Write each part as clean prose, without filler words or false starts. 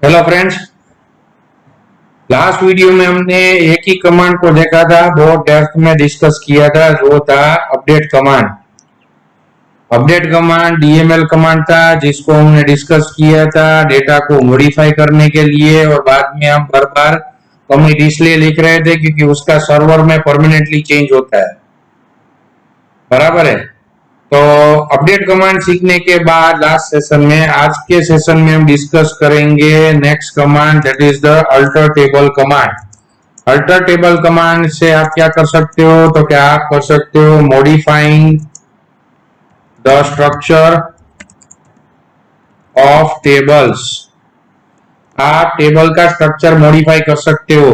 Hello friends. Last video में हमने एक ही कमांड को देखा था, बहुत डेप्थ में डिस्कस किया था, जो था update command. Update command DML command था जिसको हमने डिस्कस किया था डेटा को मॉडिफाई करने के लिए, और बाद में हम बार बार कमिट इसलिए लिख रहे थे क्योंकि उसका सर्वर में परमानेंटली चेंज होता है। बराबर है। तो अपडेट कमांड सीखने के बाद लास्ट सेशन में, आज के सेशन में हम डिस्कस करेंगे next command, that is the alter table command. Alter table command से आप क्या कर सकते हो, तो क्या आप कर सकते हो modifying the structure of tables. आप टेबल का स्ट्रक्चर मॉडिफाई कर सकते हो।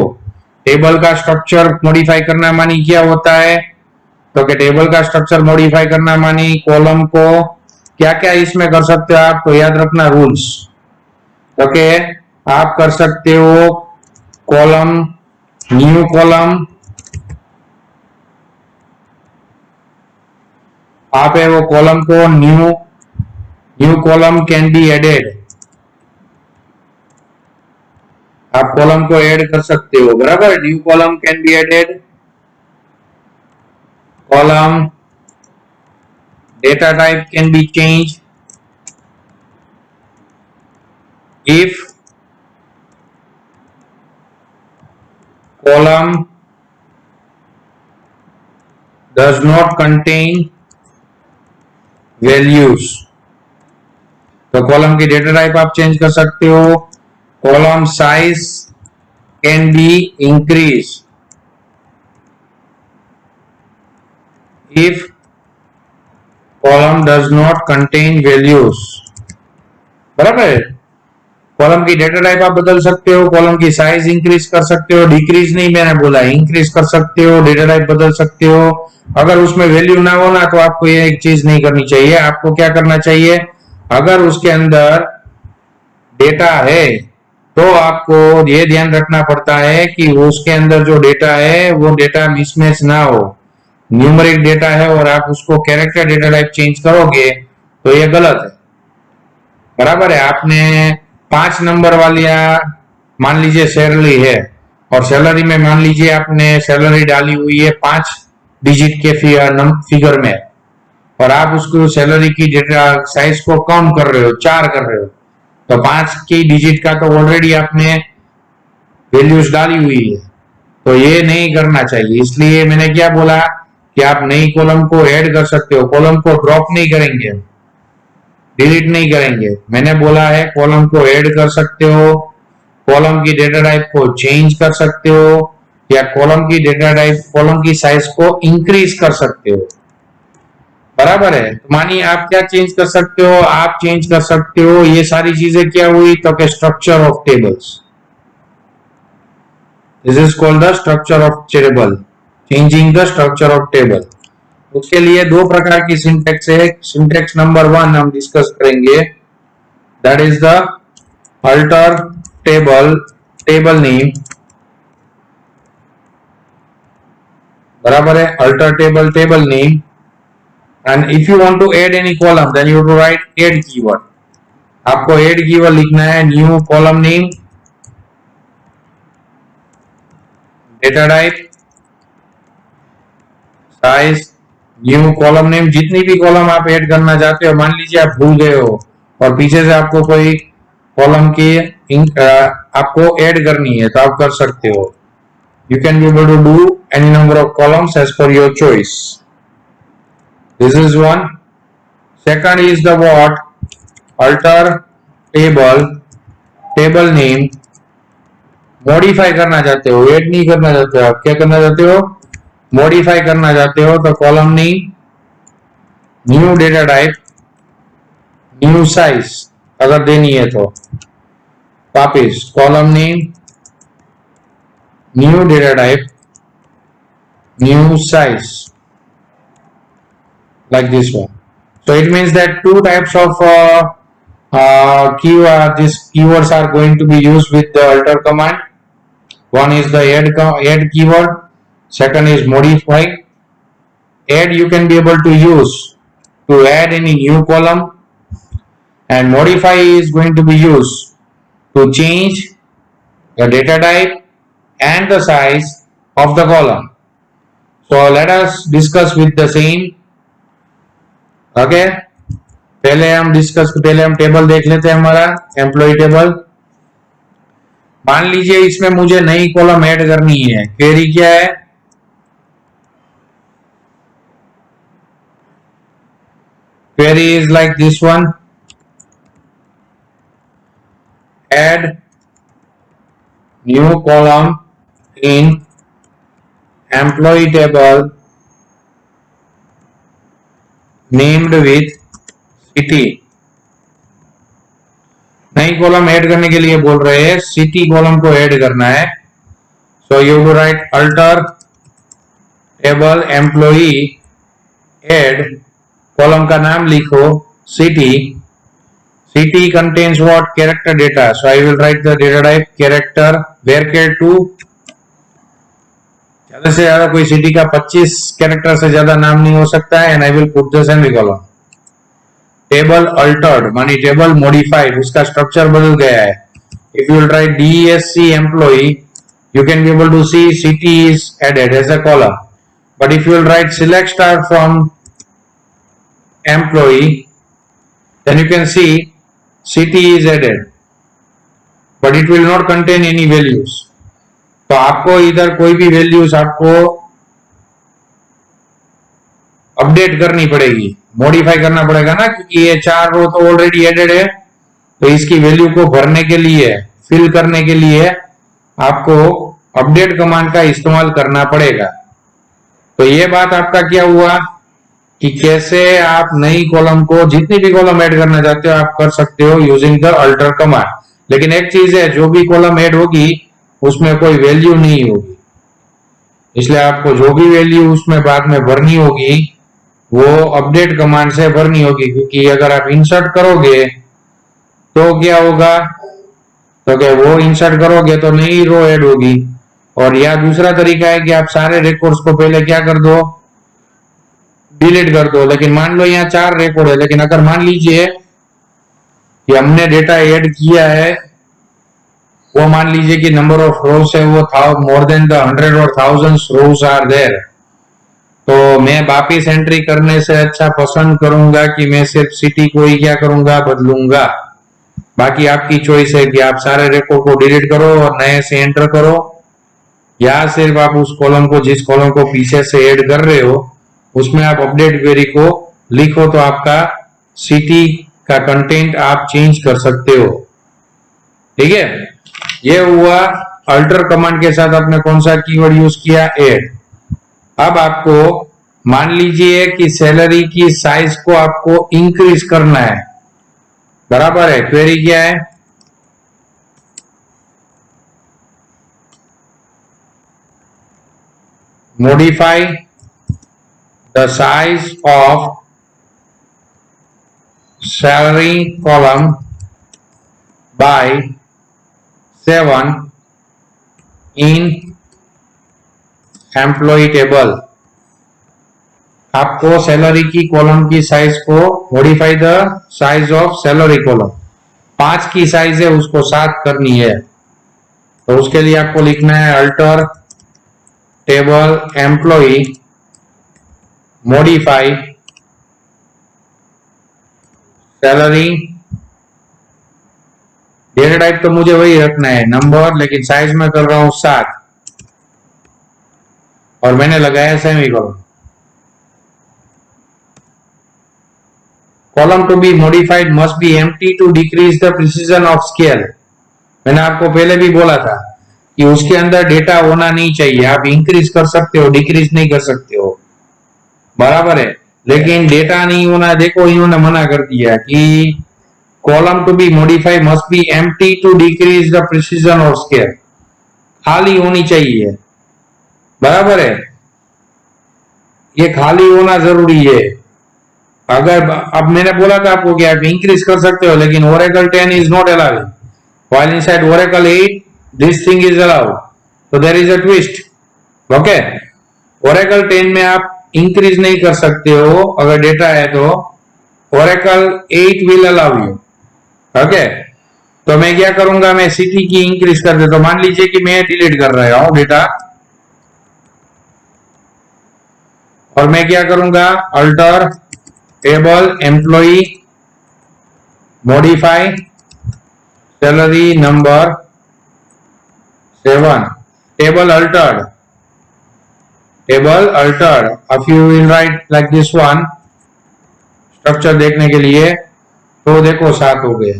टेबल का स्ट्रक्चर मॉडिफाई करना मानी क्या होता है, तो कि टेबल का स्ट्रक्चर मॉडिफाई करना मानी कॉलम को क्या क्या इसमें कर सकते हो आप, तो याद रखना रूल्स। ओके, आप कर सकते हो कॉलम, न्यू कॉलम, आप है वो कॉलम को new column can be added, आप कॉलम को ऐड कर सकते हो। बराबर, new column can be added, column data type can be changed if column does not contain values। तो कॉलम की डेटा टाइप आप चेंज कर सकते हो। Column size can be increase if column does not contain values। बराबर है। Column की data type आप बदल सकते हो, कॉलम की साइज इंक्रीज कर सकते हो, डिक्रीज नहीं मैंने बोला, इंक्रीज कर सकते हो, डेटा टाइप बदल सकते हो। अगर उसमें वैल्यू ना हो ना, तो आपको ये एक चीज नहीं करनी चाहिए। आपको क्या करना चाहिए, अगर उसके अंदर डेटा है तो आपको ये ध्यान रखना पड़ता है कि उसके अंदर जो डेटा है वो डेटा मिसमैच ना हो। न्यूमेरिक डेटा है और आप उसको कैरेक्टर डेटा टाइप चेंज करोगे तो ये गलत है। बराबर है। आपने 5 नंबर वाली मान लीजिए सैलरी है, और सैलरी में मान लीजिए आपने सैलरी डाली हुई है 5 डिजिट के फिगर में, और आप उसको सैलरी की डेटा साइज को कम कर रहे हो, 4 कर रहे हो, तो 5 की डिजिट का तो ऑलरेडी आपने वैल्यूज डाली हुई है, तो ये नहीं करना चाहिए। इसलिए मैंने क्या बोला कि आप नई कॉलम को ऐड कर सकते हो, कॉलम को ड्रॉप नहीं करेंगे, डिलीट नहीं करेंगे। मैंने बोला है कॉलम को ऐड कर सकते हो, कॉलम की डेटा टाइप को चेंज कर सकते हो, या कॉलम की डेटा टाइप, कॉलम की साइज को इंक्रीज कर सकते हो। बराबर है। तो मानिए आप क्या चेंज कर सकते हो, आप चेंज कर सकते हो ये सारी चीजें क्या हुई, तो कि structure of tables. This is called the structure of table, changing the structure of table. उसके लिए 2 प्रकार की सिंटेक्स है। सिंटेक्स नंबर 1 हम डिस्कस करेंगे, that is the alter table name. बराबर है, alter table name, and if you want to add any column then you to write add keyword. आपको ऐड कीवर्ड लिखना है, new column name, data type, size, new column name. जितनी भी column आप add करना चाहते हो, मान लीजिए आप भूल गए हो और पीछे से आपको कोई कॉलम की आपको ऐड करनी है, तो आप कर सकते हो। You can be able to do any number of columns as per your choice. This is one. Second is the what, alter table name. Modify करना चाहते हो, ऐड नहीं करना चाहते हो, आप क्या करना चाहते हो, मॉडिफाई करना चाहते हो, तो column name, new data type, new size अगर देनी है तो वापिस column name, new data type, new size, like this one. So it means that 2 types of these keywords are going to be used with the alter command. One is the add keyword, second is modify. Add you can be able to use to add any new column, and modify is going to be used to change the data type and the size of the column. So let us discuss with the same. Okay, पहले हम table देख लेते हैं हमारा employ table. मान लीजिए इसमें मुझे नई कॉलम ऐड करनी है। क्वेरी क्या है? Query is like this one, add new column in employee table named with city। नई कॉलम ऐड करने के लिए बोल रहे हैं, सिटी कॉलम को ऐड करना है। So you to write alter table employee add, column का नाम लिखो city. City contains what? Character data. So I will write the data type character varchar2। ज्यादा से ज्यादा कोई सिटी का 25 कैरेक्टर से ज्यादा नाम नहीं हो सकता है। And I will put the semicolon. Table Altered मानी टेबल मॉडिफाइड, उसका स्ट्रक्चर बदल गया है। If you will right DESC employee, you can be able to see city is added as a column. But if you will write select star from employee, then you can see city is added, but it will not contain any values। तो आपको इधर कोई भी values आपको update करनी पड़ेगी, modify करना पड़ेगा ना, क्योंकि ये 4 रो तो ऑलरेडी एडेड है। तो इसकी वैल्यू को भरने के लिए, फिल करने के लिए आपको अपडेट कमांड का इस्तेमाल करना पड़ेगा। तो ये बात आपका क्या हुआ कि कैसे आप नई कॉलम को, जितनी भी कॉलम ऐड करना चाहते हो आप कर सकते हो यूजिंग द अल्टर कमांड। लेकिन एक चीज है, जो भी कॉलम ऐड होगी उसमें कोई वैल्यू नहीं होगी, इसलिए आपको जो भी वैल्यू उसमें बाद में भरनी होगी वो अपडेट कमांड से भरनी होगी। क्योंकि अगर आप इंसर्ट करोगे तो क्या होगा, तो क्या वो इंसर्ट करोगे तो नई रो ऐड होगी। और या दूसरा तरीका है कि आप सारे रिकॉर्ड्स को पहले क्या कर दो, डिलीट कर दो। लेकिन मान लो यहाँ 4 रिकॉर्ड है, लेकिन अगर मान लीजिए कि हमने डेटा ऐड किया है, वो मान लीजिए कि नंबर ऑफ रोज है वो मोर देन द 100 और 1000 रोज आर देयर, तो मैं वापिस एंट्री करने से अच्छा पसंद करूंगा कि मैं सिर्फ सिटी को ही क्या करूंगा, बदलूंगा। बाकी आपकी चॉइस है कि आप सारे रिकॉर्ड को डिलीट करो और नए से एंटर करो, या सिर्फ आप उस कॉलम को, जिस कॉलम को पीछे से ऐड कर रहे हो उसमें आप अपडेट क्वेरी को लिखो, तो आपका सिटी का कंटेंट आप चेंज कर सकते हो। ठीक है, ये हुआ अल्टर कमांड के साथ आपने कौन सा कीवर्ड यूज किया, ऐड। अब आपको मान लीजिए कि सैलरी की साइज को आपको इंक्रीज करना है, बराबर है। क्वेरी क्या है, modify the size of salary column by 7 in employee table। आपको सैलरी की कॉलम की साइज को, modify the size of salary column, 5 की साइज है उसको 7 करनी है। तो उसके लिए आपको लिखना है alter table employee modify salary, data type तो मुझे वही रखना है नंबर, लेकिन साइज में कर रहा हूं 7 और मैंने लगाया semicolon. Column to be modified must be empty to decrease the precision of scale. मैंने आपको पहले भी बोला था कि उसके अंदर डेटा होना नहीं चाहिए, आप इंक्रीज कर सकते हो, डिक्रीज नहीं कर सकते हो, बराबर है। लेकिन डेटा नहीं होना, देखो इन्होंने मना कर दिया कि column to be modify must be empty to decrease the precision of scale, खाली होनी चाहिए, बराबर है। ये खाली होना जरूरी है। अगर अब मैंने बोला था आपको कि आप इंक्रीज कर सकते हो, लेकिन Oracle 10 is not allowed, while inside Oracle 8 this thing is allowed, so there is a twist। Okay, Oracle 10 में आप इंक्रीज नहीं कर सकते हो अगर डेटा है तो, Oracle 8 will allow you। Okay, तो मैं क्या करूंगा, मैं सिटी की इंक्रीज कर देता हूं। मान लीजिए कि मैं डिलीट कर रहा हूं डेटा, और मैं क्या करूंगा, alter table employee modify salary number 7 table altered, table altered. अब you will write like this one, structure देखने के लिए। तो देखो 7 हो गए।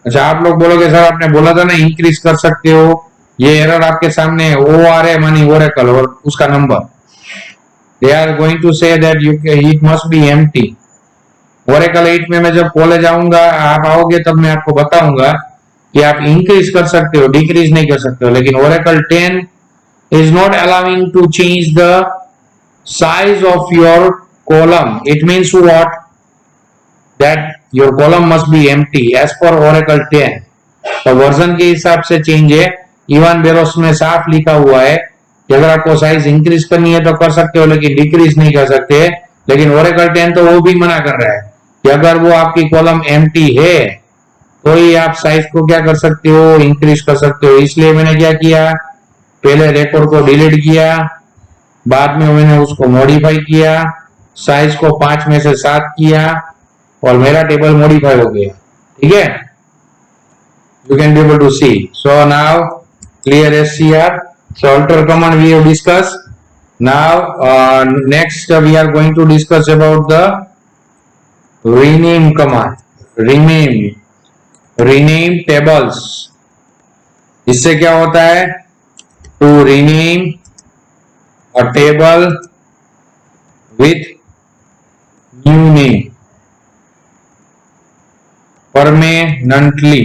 अच्छा, आप लोग बोलोगे सर आपने बोला था ना इंक्रीज कर सकते हो, ये एरर आपके सामने है, ओ आर है मानी ओरेकल और उसका number, they are going to say that you it must be empty. Oracle 8 में मैं जब कॉलेज आऊंगा, आप आओगे तब मैं आपको बताऊंगा कि आप इंक्रीज कर सकते हो, डिक्रीज नहीं कर सकते हो। लेकिन Oracle 10 is not allowing to change the size of your column. It means what, that your column must be empty as per Oracle 10। तो वर्जन के हिसाब से चेंज है। इवन बेरोस में साफ लिखा हुआ है कि अगर आपको साइज इंक्रीज करनी है तो कर सकते हो, लेकिन डिक्रीज नहीं कर सकते। लेकिन Oracle 10 तो वो भी मना कर रहा है कि अगर वो आपकी कॉलम एम्प्टी है तो ही आप साइज को क्या कर सकते हो, इंक्रीज कर सकते हो। इसलिए मैंने क्या किया, पहले रिकॉर्ड को डिलीट किया, बाद में मैंने उसको मॉडिफाई किया, साइज को 5 में से 7 किया और मेरा टेबल मॉडिफाई हो गया। ठीक है, you can be able to see. So now clear SCR. So alter command we have discussed. Now next we are going to discuss about the rename command. Rename tables. इससे क्या होता है, to rename a table with new name permanently।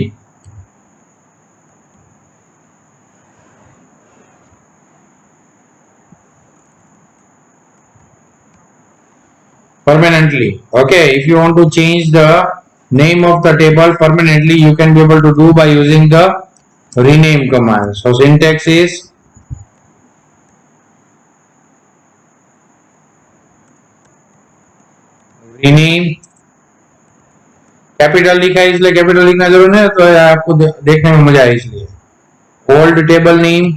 Permanently, okay, if you want to change the name of the table permanently, you can be able to do by using the rename command। So syntax is rename, capital लिखा है इसलिए capital लिखना जरूरी है, तो आपको देखने में मजा आए इसलिए। Old table name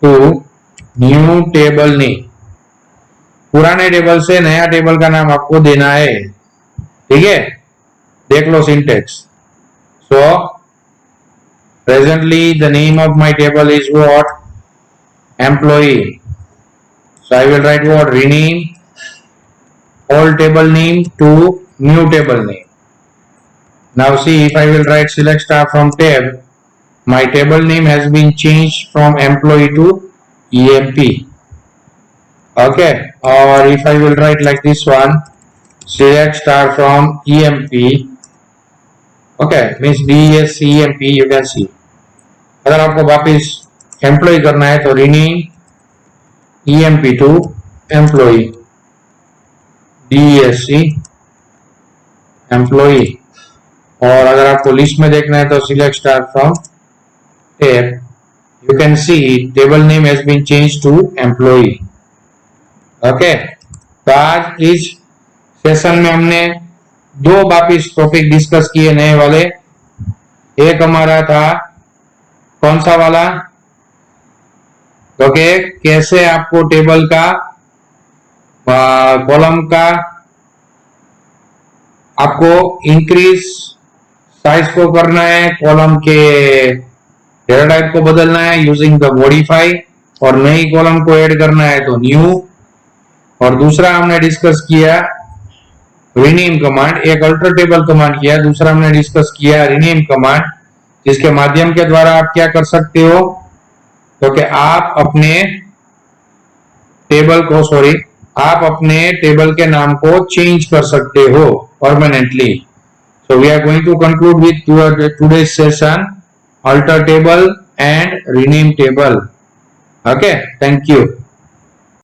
to new table name, पुराने टेबल से नया टेबल का नाम आपको देना है। ठीक है, देख लो syntax. So presently the name of my table is what, employee. So I will write what, rename old table name to new table name। Now see, if I will write select star from tab, my table name has been changed from employee to EMP। Okay, or if I will write like this one, select star from EMP, okay, means DES EMP, you can see। अगर आपको वापिस employ करना है तो rename EMP to employee, DESC employee. और अगर आपको list में देखना है तो select star from tab, you can see table name has been change to employee. Okay, तो आज इस सेशन में हमने 2 वापिस टॉपिक डिस्कस किए नए वाले। एक हमारा था कौन सा वाला, ओके, कैसे आपको टेबल का कॉलम का आपको इंक्रीज साइज को करना है, कॉलम के डेटा टाइप को बदलना है यूजिंग द मॉडिफाई, और नई कॉलम को ऐड करना है तो न्यू। और दूसरा हमने डिस्कस किया रीनेम कमांड, एक अल्टर टेबल कमांड किया, दूसरा हमने डिस्कस किया रीनेम कमांड, जिसके माध्यम के द्वारा आप क्या कर सकते हो, क्योंकि आप अपने टेबल को आप अपने टेबल के नाम को चेंज कर सकते हो permanently. So we are going to conclude with today's session alter table and rename table। Okay, thank you।